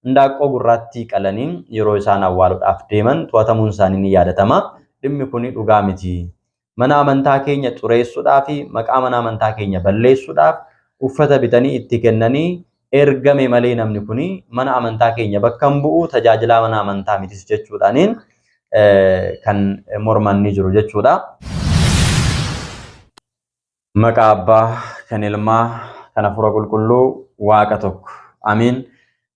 Indaaqqoo gurraattii qalaniin yeroo isaan awwaaluudhaaf deeman to'atamuun isaanii ni yaadatama. Dhimmi kun dhugaa miti. Mana amantaa keenya xureessuudhaa fi maqaa mana amantaa keenya balleessuudhaaf uffata bitanii itti kennanii ergame malee namni kun mana amantaa keenya bakka hin bu'u tajaajilaa mana amantaa mitis jechuudhaaniin kan morman ni jiru jechuudha. Maqaa Abbaa kan Ilmaa kan Hafuura Qulqulluu Waaqa tokko. Amiin.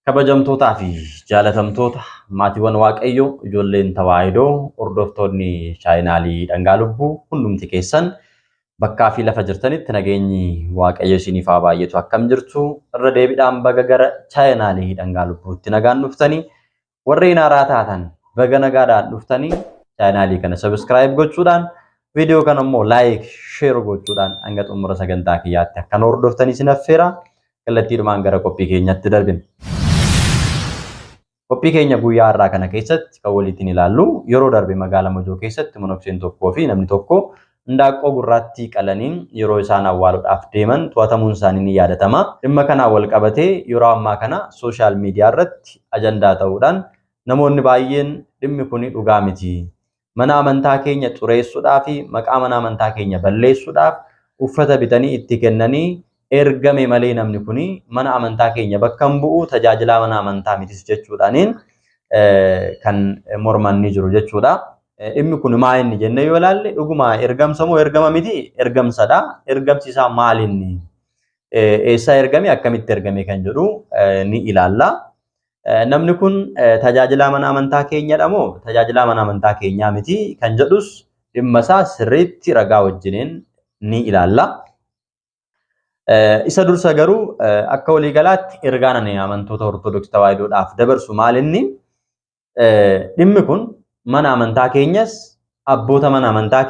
Kabajamtootaa fi jaalatamtoota maatiiwwan Waaqayyoo ijoolleen tawaahidoo hordoftoonni chaayinaalii Dhangaa Lubbuu hundumti keessan bakkaa fi lafa jirtanitti nageenyi Waaqayyo isiniif haa baay'atu akkam jirtu irra deebiidhaan baga gara chaayinaalii Dhangaa Lubbuutti nagaan dhuftanii warreen haaraa taatan baga nagaadhaan dhuftanii chaayinaalii kana subscribe gochuudhaan video kana immoo like share gochuudhaan hanga xumura sagantaa kiyyaatti akka hordoftanii isin affeera kallattiidhumaan gara qophii keenyatti darbina. Qophii keenya guyyaa har'aa kana keessatti kan waliin ilaallu yeroo darbe magaalaa Mojoo keessatti monokseen tokkoo fi namni tokko indaaqqoo gurraattii qalaniin yeroo isaan awwaaluudhaaf deeman to'atamuun isaanii ni yaadatama. Dhimma kanaan wal qabatee yeroo ammaa kana sooshaal miidiyaa irratti ajandaa ta'uudhaan namoonni baay'een dhimmi kun dhugaa miti. Mana amantaa keenya xureessuudhaa fi maqaa mana amantaa keenya balleessuudhaaf uffata bitanii itti kennanii ergame malee namni kun mana amantaa keenya bakka hin bu'u tajaajilaa mana amantaa mitis jechuudhaaniin kan morman ni jiru jechuudha. Dhimmi kun maal inni jennee yoo ilaalle dhuguma ergamsa moo ergama miti? Ergamsadha. Ergamsi isaa maal inni? Eessa ergame akkamitti ergame kan jedhu ni ilaalla. Namni kun tajaajilaa mana amantaa keenyadha moo tajaajilaa mana amantaa keenyaa miti kan jedhus dhimma isaa sirriitti ragaa wajjiniin ni ilaalla. Isa dursa garuu akka walii galaatti ergaan ani amantoota Ortodoksii Tawaahidoodhaaf dabarsu maal inni? Dhimmi kun mana amantaa keenyas abboota mana amantaa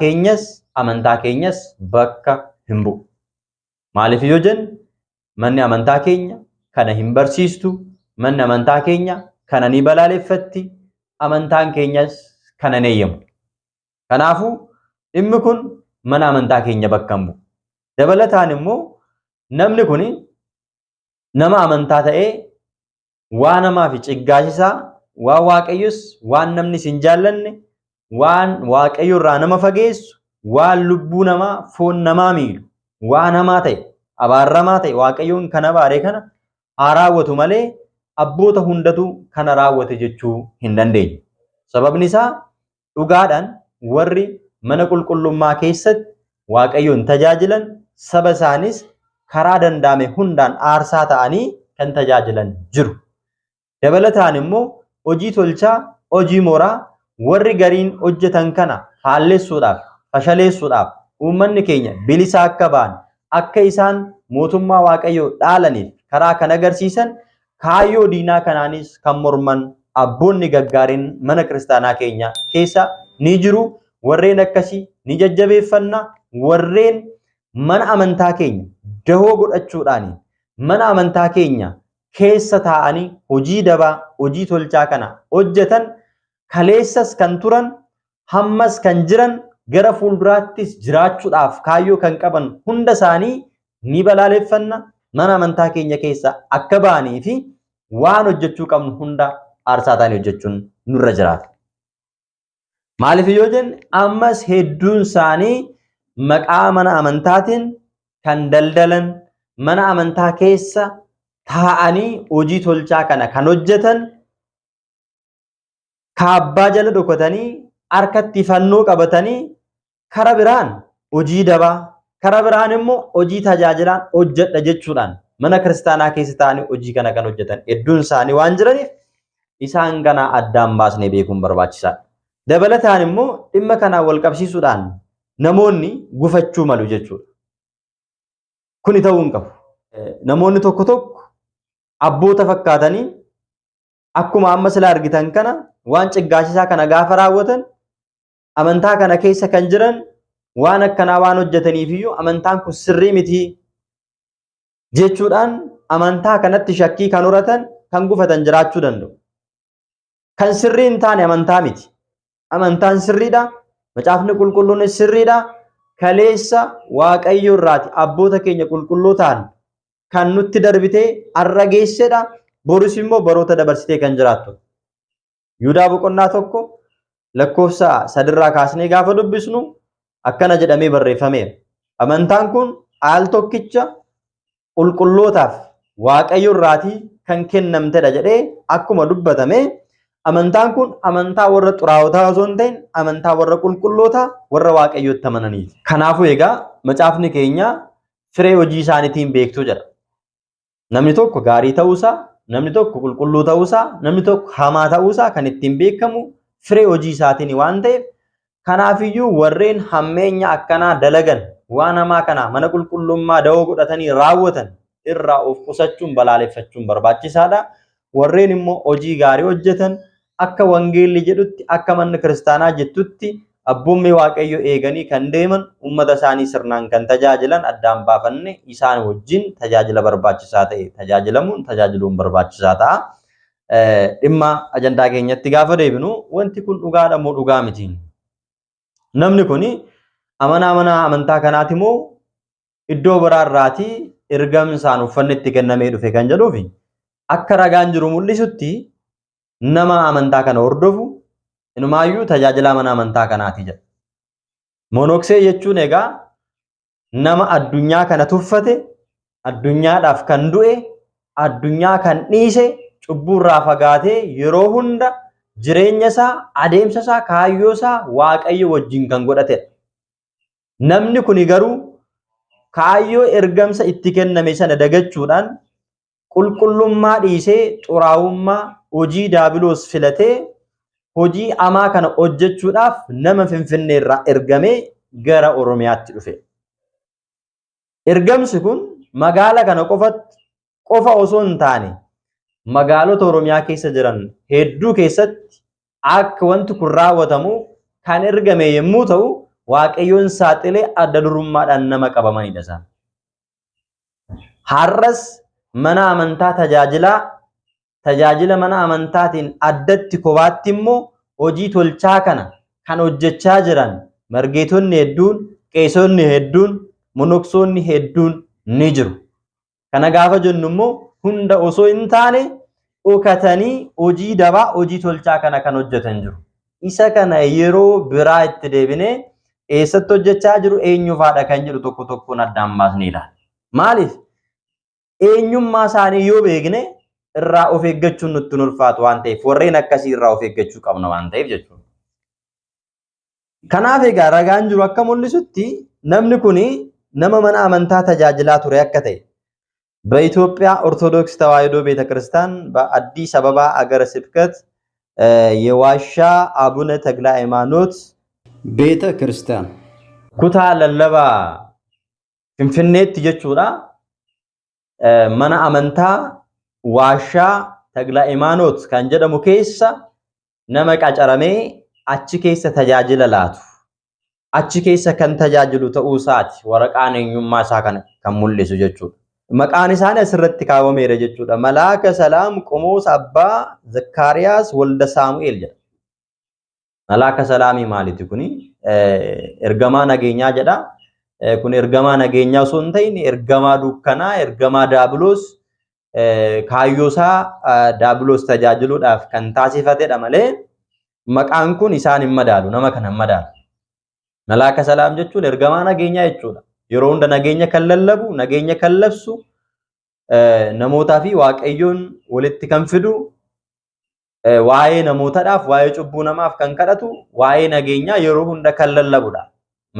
keenyas bakka hin bu'u. Maaliif yoo jennu manni amantaa keenya kana hin barsiistu, manni amantaa keenya kana ni balaaleffatti, amantaan keenyas kana hin eeyyamu. Kanaafuu dhimmi kun mana amantaa keenya bakka hin bu'u. Dabalataan immoo namni kun nama amantaa ta'ee waan namaa fi ciggaasisaa waan waaqayyos waan namni hin jaallanne waan waaqayyo irraa nama fageessu waan lubbuu namaa foon namaa miidhu waan hamaa ta'e abaaramaa ta'e waaqayyoon kana baaree kana haa raawwatu malee abboota hundatu kana raawwate jechuu hin dandeenye. Sababni isaa dhugaadhaan warri mana qulqullummaa keessatti waaqayyoon tajaajilan saba isaanis karaa danda'ame hundaan aarsaa ta'anii kan tajaajilan jiru. Dabalataan immoo hojii tolchaa, hojii mooraa warri gariin hojjetan kana haalleessuudhaaf, fashaleessuudhaaf uummanni keenya bilisa akka ba'an, akka isaan mootummaa waaqayyoo dhaalaniif karaa kan agarsiisan kaayyoo diinaa kanaanis kan morman abboonni gaggaariin mana kiristaanaa keenya keessa ni jiru. Warreen akkasii ni jajjabeeffanna. Warreen mana amantaa keenya dahoo godhachuudhaan mana amantaa keenya keessa taa'anii hojii dabaa, hojii tolchaa kana hojjetan kaleessas kan turan hammas kan jiran gara fuulduraattis jiraachuudhaaf kaayyoo kan qaban hunda isaanii ni balaaleffanna. Mana amantaa keenya keessa akka ba'anii fi waan hojjechuu qabnu hunda aarsaa ta'anii hojjechuun nurra jiraata. Maaliif yoo jenne ammas hedduun isaanii maqaa mana amantaatiin kan daldalan mana amantaa keessa taa'anii hojii tolchaa kana kan hojjetan kaabbaa jala dhokatanii harkatti fannoo qabatanii kara biraan hojii dabaa kara biraan immoo hojii tajaajilaan hojjedha jechuudhaan mana kiristaanaa keessa taa'anii hojii kana kan hojjetan hedduun isaanii waan jiraniif isaan kana addaan baasnee beekuun barbaachisaadha. Dabalataan immoo dhimma kanaan wal qabsiisuudhaan namoonni gufachuu malu jechuudha. Kuni ta'uu hin qabu. Namoonni tokko tokko abboota fakkaatanii akkuma amma sila argitan kana waan ciggaasisaa kana gaafa raawwatan amantaa kana keessa kan jiran waan akkanaa waan hojjetaniif iyyuu amantaan kun sirrii miti jechuudhaan amantaa kanatti shakkii kan horatan kan gufatan jiraachuu danda'u. Kan sirrii hin taane amantaa miti. Amantaan sirriidha. Macaafni qulqulluun sirriidha. Kaleessa waaqayyo irraati abboota keenya qulqulluu ta'an kan nutti darbitee arra geessedha. boris immoo baroota dabarsitee kan jiraattu. Yihudaa boqonnaa tokko lakkoofsa 3 kaasnee gaafa dubbisnu akkana jedhamee barreeffameera. Amantaan kun al tokkicha qulqullootaaf Waaqayyo irraatii kan kennamtedha jedhee akkuma dubbatame amantaan kun amantaa warra xuraa'otaa osoo hin ta'in amantaa warra qulqullootaa warra Waaqayyotti amananiiti. Kanaafuu egaa macaafni keenya firee hojii isaaniitiin beektuu jedha. Namni tokko gaarii ta'uusaa, namni tokko qulqulluu ta'uusaa, namni tokko hamaa ta'uusaa kan ittiin beekamu firee hojii isaatiin waan ta'eef kanaafiyyuu warreen hammeenya akkanaa dalagan waan hamaa kana mana qulqullummaa da'oo godhatanii raawwatan irraa of qusachuun balaaleffachuun barbaachisaadha. Warreen immoo hojii gaarii hojjetan akka wangeelli jedhutti akka manni kiristaanaa jettutti abboommii Waaqayyo eeganii kan deeman ummata isaanii sirnaan kan tajaajilan addaan baafanne isaan wajjin tajaajila barbaachisaa ta'e tajaajiluun barbaachisaa ta'a. Dhimma ajandaa keenyatti gaafa deebinu wanti kun dhugaadha moo dhugaa miti? Namni kun amanaa amantaa kanaati moo iddoo biraarraatii ergamsaan uffanni itti kennamee dhufe kan jedhuufi akka ragaan jiru mul'isutti nama amantaa kana hordofu inumaayyuu tajaajila mana amantaa kanaati jedha. Monoksee jechuun egaa nama addunyaa kana tuffate, addunyaadhaaf kan du'e, addunyaa kan dhiise, cubburraa fagaatee yeroo hunda jireenya isaa, adeemsa isaa, kaayyoo isaa Waaqayyo wajjin kan godhatedha. Namni kun garuu kaayyoo ergamsa itti kenname sana dagachuudhaan qulqullummaa dhiisee xuraa'ummaa hojii daabiloos filatee hojii hamaa kana hojjechuudhaaf nama Finfinnee irraa ergamee gara Oromiyaatti dhufe. Ergamsi kun magaala kana qofa osoo hin taane magaalota Oromiyaa keessa jiran hedduu keessatti akka wanti kun raawwatamu kan ergame yommuu ta'u Waaqayyoon saaxilee adda durummaadhaan nama qabamanidha isaan. Har'as mana amantaa tajaajila mana amantaatiin addatti kophaatti immoo hojii tolchaa kana kan hojjechaa jiran margeetonni hedduun, qeesonni hedduun, monoksoonni hedduun ni jiru. Kana gaafa jennu immoo hunda osoo hin taane dhokatanii hojii dabaa hojii tolchaa kana kan hojjetan jiru. Isa kana yeroo biraa itti deebinee eessatti hojjechaa jiru eenyufaadha kan jedhu tokko tokkoon addaan baasnedha. Maaliif? Eenyummaa isaanii yoo beekne irraa of eeggachuun nutti ulfaatu waan ta'eef warreen akkasii irraa of eeggachuu qabna waan ta'eef jechuudha. Kanaaf egaa ragaan jiru akka mul'isutti namni kun nama mana amantaa tajaajilaa ture akka ta'e በኢትዮጵያ ኦርቶዶክስ ተዋሕዶ ቤተክርስቲያን በአዲስ አበባ አገረ ስብከት የዋሻ አቡነ ተክለ ሃይማኖት ቤተክርስቲያን ኩታ ለለባ ፍንፍኔት jechuudha mana amantaa waashaa Tagla Imaanot kan jedhamu keessa nama qacaramee achi keessa tajaajila laatu. Achi keessa kan tajaajilu ta'uu isaati waraqaan eenyummaa isaa kan mul'isu jechuudha. Maqaan isaanii asirratti kaawwameera jechuudha. Malaaka Salaam Qomoos Abbaa Zakkaariyaas Walda Saamu'eel jedha. Malaaka Salaamii maaliti kuni? Ergamaa nageenyaa jedha. Kun ergamaa nageenyaa osoo hin ta'in ergamaa dukkanaa, ergamaa daabiloos kaayyoo isaa daabiloos tajaajiluudhaaf kan taasifatedha malee maqaan kun isaan hin madaalu, nama kana hin madaalu. Malaaka Salaam jechuun ergamaa nageenyaa jechuudha. Yeroo hunda nageenya kan lallabu, nageenya kan labsu, namootaa fi Waaqayyoon walitti kan fidu, waa'ee namootaadhaaf, waa'ee cubbuu namaaf kan kadhatu, waa'ee nageenyaa yeroo hunda kan lallabudha.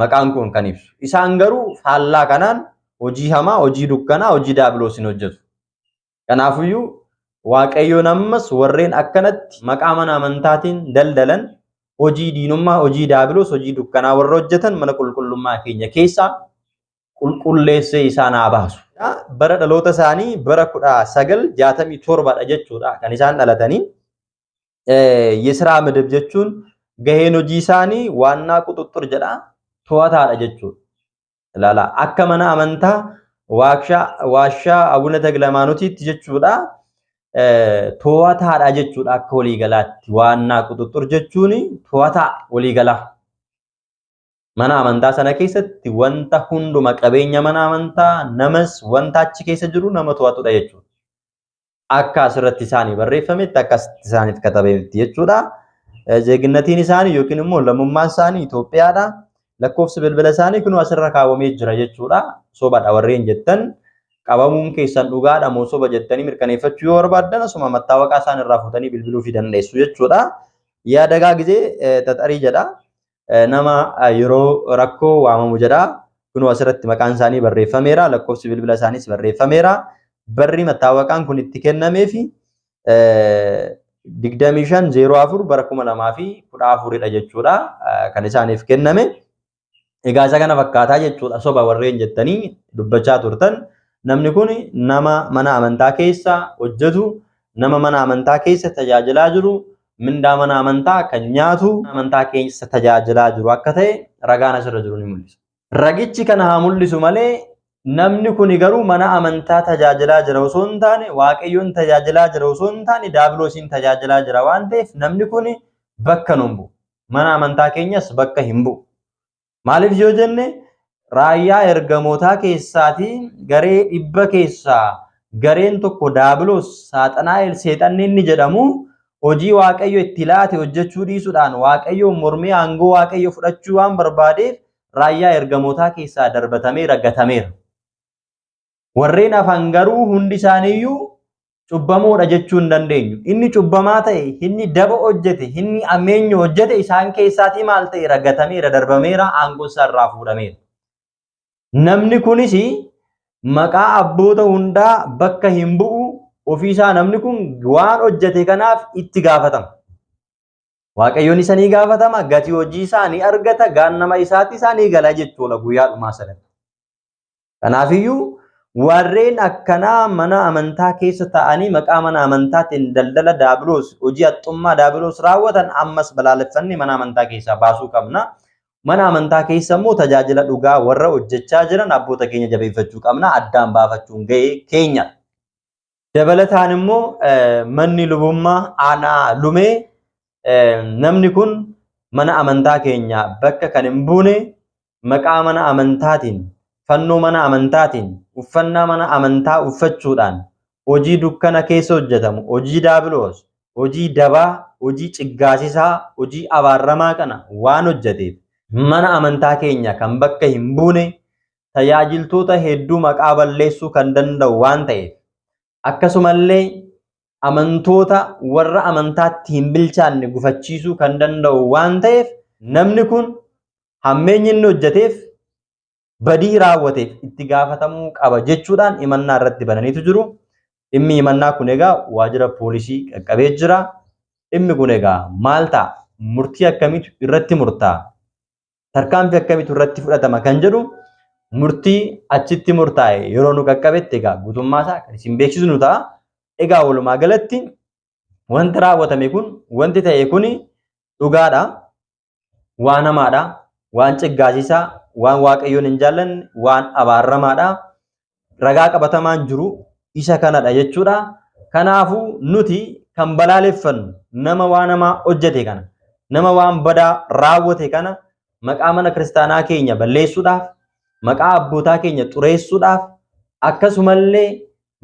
Maqaan kun kan ibsu. Isaan garuu faallaa kanaan hojii hamaa, hojii dukkanaa, hojii daabiloosiin hojjetu. Kanaafiyyuu Waaqayyoon ammas warreen akkanatti maqaa mana amantaatiin daldalan hojii diinummaa, hojii daabiloos, hojii dukkanaa warra hojjetan mana qulqullummaa keenya keessaa qulqulleessee isaan haa baasu. Bara dhaloota isaanii bara 1967 jechuudha kan isaan dhalatanii. Yesraa midib jechuun gaheen hojii isaanii waannaa quxuxxur jedha. To'ataadha jechuudha. Ilaala akka mana amantaa waashaa Abuna Tagla Hayimaanotiitti jechuudha. To'ataadha jechuudha akka waliigalaatti waannaa quxuxxur jechuun to'ataa waliigalaa. Mana amantaa sana keessatti wanta hunduma qabeenya mana amantaa namas wanta achi keessa jiru nama to'atudha jechuudha. akka asirratti isaanii barreeffametti akka isaaniif katabeetti jechuudha. Zeeginatiin isaanii yookiin immoo lammummaan isaanii Itoophiyaadha. Lakkoofsi bilbila isaanii kun asirra kaawwamee jira jechuudha. Sobadha warreen jettan qabamuun keessan dhugaadha moo soba jettanii mirkaneeffachuu yoo barbaaddan asuma mattaawaqaa isaan irraa fuutanii bilbiluu fi dandeessu jechuudha. Yaadagaa gizee Taxarii jedha. Nama yeroo rakkoo waamamu jedha. Kun asirratti maqaan isaanii barreeffameera. Lakkoofsi bilbila isaaniis barreeffameera. Barri mattaawaqaan kun itti kennameefi 2504 bara 2014 jechuudha. Kan isaaniif kenname. Egaa isa kana fakkaataa jechuudha. Soba warreen jettanii dubbachaa turtan. Namni kun nama mana amantaa keessa hojjetu, nama mana amantaa keessa tajaajilaa jiru, mindaa mana amantaa kan nyaatu, amantaa keessa tajaajilaa jiru akka ta'e ragaan asirra jiru ni mul'isa. Ragichi kana haa mul'isu malee namni kun garuu mana amantaa tajaajilaa jira osoo hin taane, Waaqayyoon tajaajilaa jira osoo hin taane, Daabiloosiin tajaajilaa jira waan ta'eef namni kun bakka nu hin bu'u. Mana amantaa keenyas bakka hin bu'u. Maaliif yoo jenne raayyaa ergamootaa keessaatii garee 100 keessaa gareen tokko Daabiloos Saaxanaa'el seexanni inni jedhamu hojii Waaqayyo itti laate hojjechuu dhiisuudhaan Waaqayyo mormee aangoo Waaqayyo fudhachuu waan barbaadeef raayyaa ergamootaa keessaa darbatamee raggatameera. Warreen hafan garuu hundi isaaniiyyuu cubbamoodha jechuu hin dandeenyu. Inni cubbamaa ta'e, inni daba hojjete, inni ammeenyo hojjete isaan keessaatii maal ta'e raggatameera, darbameera, aangoo isaa irraa fuudhameera. Namni kunis maqaa abboota hundaa bakka hin bu'u ofiisaa namni kun waan hojjete kanaaf itti gaafatama. Waaqayyoon isa ni gaafatama, gatii hojii isaa ni argata, gaannama isaatti isaa ni gala jechuudha guyyaa dhumaa sanatti. Kanaafiyyuu warreen akkanaa mana amantaa keessa ta'anii maqaa mana amantaatiin daldala Daabiloos hojii haxxummaa Daabiloos raawwatan ammas balaaleffannee mana amantaa keessaa baasuu qabna. Mana amantaa keessa immoo tajaajila dhugaa warra hojjechaa jiran abboota keenya jabeeffachuu qabna. Addaan baafachuun gahee keenya. Dabalataan immoo manni lubummaa aanaa lumee namni kun mana amantaa keenya bakka kan hin buune maqaa mana amantaatiin fannoo mana amantaatiin uffannaa mana amantaa uffachuudhaan hojii dukkana keessa hojjetamu hojii Daabiloos hojii dabaa hojii ciggaasisaa hojii abaaramaa kana waan hojjeteef mana amantaa keenya kan bakka hin buune tajaajiltoota hedduu maqaa balleessuu kan danda'u waan ta'eef akkasumallee amantoota warra amantaatti hin bilchaanne gufachiisuu kan danda'u waan ta'eef namni kun hammeenyi inni hojjeteef badii raawwateef itti gaafatamuu qaba jechuudhaan himannaa irratti bananiitu jiru. Dhimmi himannaa kun egaa waajjira poolisii qaqqabee jira. Dhimmi kun egaa maal ta'a? Murtii akkamiitu irratti murtaa'a? Tarkaanfii akkamiitu irratti fudhatama kan jedhu murtii achitti murtaa'e yeroo nu qaqqabetti egaa guutummaa isaa kan isin beeksisnu ta'a. Egaa walumaa galatti wanti raawwatame kun wanti ta'e kun dhugaadha, waan hamaadha, waan ciggaasisaa, waan Waaqayyoon hin jaallanne, waan abaaramaadha. Ragaa qabatamaan jiru isa kanadha jechuudha. Kanaafuu nuti kan balaaleffannu nama waan hamaa hojjete kana, nama waan badaa raawwate kana maqaa mana kiristaanaa keenya balleessuudhaaf, maqaa abbootaa keenya xureessuudhaaf, akkasumallee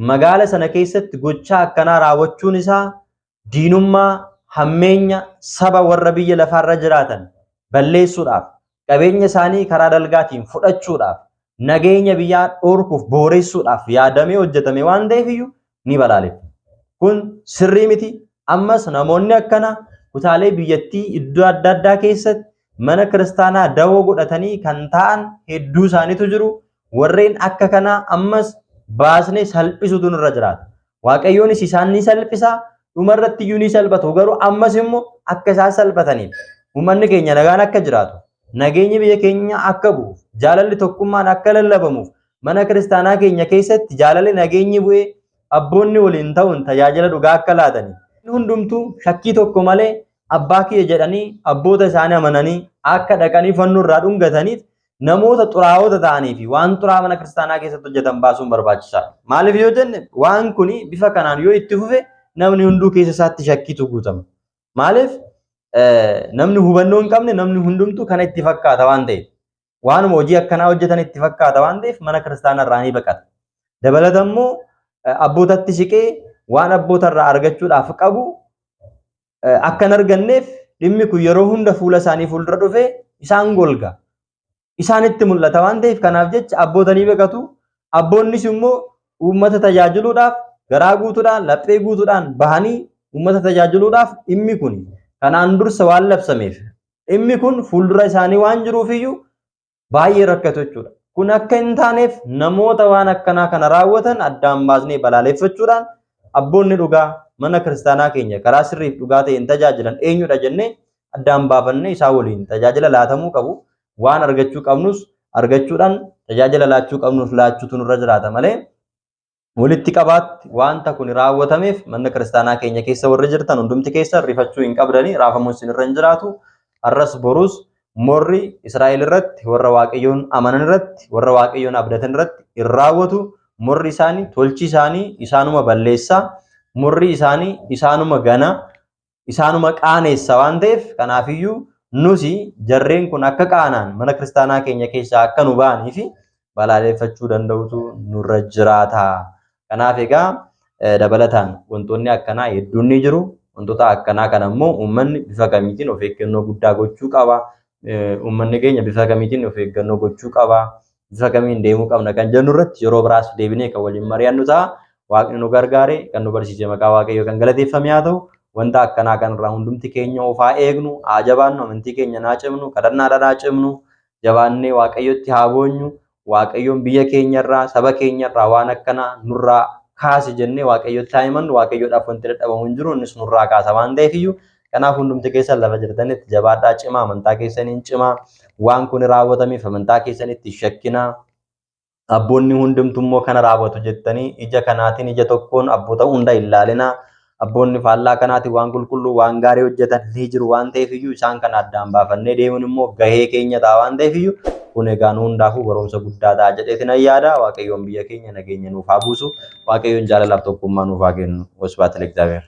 magaala sana keessatti gochaa akkanaa raawwachuun isaa diinummaa hammeenya saba warra biyya lafaarra jiraatan balleessuudhaaf, qabeenya isaanii karaa dalgaatiin fudhachuudhaaf, nageenya biyyaa dhorkuuf booressuudhaaf yaadamee hojjetame waan ta'eef iyyuu ni balaaleffa. Kun sirrii miti. Ammas namoonni akkana kutaalee biyyattii iddoo adda addaa keessatti mana kiristaanaa dawoo godhatanii kan ta'an hedduu isaaniitu jiru. Warreen akka kanaa ammas baasnee salphisuutu nurra jiraata. Waaqayyoonis isaan ni salphisa, dhumarratti iyyuu ni salphatu. Garuu ammas immoo akka isaan salphataniif uummanni keenya nagaan akka jiraatu, nageenyi biyya keenya akka bu'uuf, jaalalli tokkummaan akka lallabamuuf, mana kiristaanaa keenya keessatti jaalalli nageenyi bu'ee abboonni waliin ta'uun tajaajila dhugaa akka laataniif hundumtuu shakkii tokko malee abbaa kiyya jedhanii abboota isaanii amananii akka dhaqanii fannoo irraa dhungataniif namoota xuraa'oota ta'anii fi waan xuraa mana kiristaanaa keessatti hojjetan baasuun barbaachisaadha. Maaliif yoo jenne waan kun bifa kanaan yoo itti fufe namni hunduu keessa isaatti shakkiitu guutama. Maaliif namni hubannoo hin qabne namni hundumtuu kana itti fakkaata waan ta'eef waanuma hojii akkanaa hojjetan itti fakkaata waan ta'eef mana kiristaanaa irraa ni baqata. Dabalatammoo abbootatti siqee waan abbootarraa argachuudhaaf qabu akkan arganneef dhimmi kun yeroo hunda fuula isaanii fuuldura dhufee isaan golga. Isaanitti mul'ata waan ta'eef kanaaf jecha abbootanii beekatu. Abboonnis immoo uummata tajaajiluudhaaf garaa guutuudhaan laphee guutuudhaan bahanii uummata tajaajiluudhaaf dhimmi kun kanaan dursa waan labsameef dhimmi kun fuuldura isaanii waan jiruufiyyuu baay'ee rakkatu jechuudha. Kun akka hin taaneef namoota waan akkanaa kana raawwatan addaan baasnee balaaleffachuudhaan abboonni dhugaa mana kiristaanaa keenya karaa sirriif dhugaa ta'een tajaajilan eenyudha jennee addaan baafannee isaa waliin tajaajila laatamuu qabu. Waan argachuu qabnus argachuudhaan tajaajila laachuu qabnus laachuutu nurra jiraata malee walitti qabaatti wanta kun raawwatameef mana kiristaanaa keenya keessa warri jirtan hundumti keessa rifachuu hin qabdanii raafamuun sinirra hin jiraatu. Arras borus morri Israa'el irratti warra waaqayyoon amanan irratti warra waaqayyoon abdatan irratti irraawwatu. Morri isaanii tolchi isaanii isaanuma balleessaa. Morri isaanii isaanuma gana isaanuma qaaneessa waan ta'eef kanaafiyyuu nusi jarreen kun akka qaanaan mana kiristaanaa keenya keessaa akka nu ba'anii fi balaaleffachuu danda'utu nurra jiraata. Kanaaf egaa dabalataan wantoonni akkanaa hedduun ni jiru. Wantoota akkanaa kana immoo uummanni bifa kamiitiin of eeggannoo guddaa gochuu qaba. Uummanni keenya bifa kamiitiin of eeggannoo gochuu qaba. Bifa kamiin deemuu qabna kan jennu irratti yeroo biraas deebinee kan waliin mari'annu ta'a. Waaqni nu gargaare kan nu barsiise maqaa Waaqayyoo kan galateeffame haa ta'u. Wanta akkanaa kanarraa hundumti keenya of haa eegnu, haa jabaannu, amantii keenya haa cimnu, kadhannaadhaan haa cimnu, jabaannee Waaqayyotti haa boonyu. Waaqayyoon biyya keenyarraa, saba keenyarraa waan akkanaa nurraa kaasi jennee Waaqayyotti haa himannu. Waaqayyoodhaaf wanti dadhabamu hin jiru, innis nurraa kaasa waan ta'eefiyyuu. Kanaaf hundumti keessan lafa jirtanitti jabaadhaa cimaa, amantaa keessaniin cimaa. Waan kun raawwatameef amantaa keessanitti shakkinaa. Abboonni hundumtummoo kana raawwatu jettanii ija kanaatiin ija tokkoon abboota hunda ilaalinaa. Abboonni faallaa kanaatiin waan qulqulluu waan gaarii hojjetan ni jiru waan ta'eefiyyuu isaan kana addaan baafannee deemuun immoo gahee keenya ta'a waan ta'eefiyyuu kun egaa nu hundaafuu barumsa guddaa ta'a jedheetiin ayyaada. Waaqayyoon biyya keenya nageenya nuuf haa buusu. Waaqayyoon jaalalaaf tokkummaa nuuf haa kennu. Wasbaata Leegzaabeer.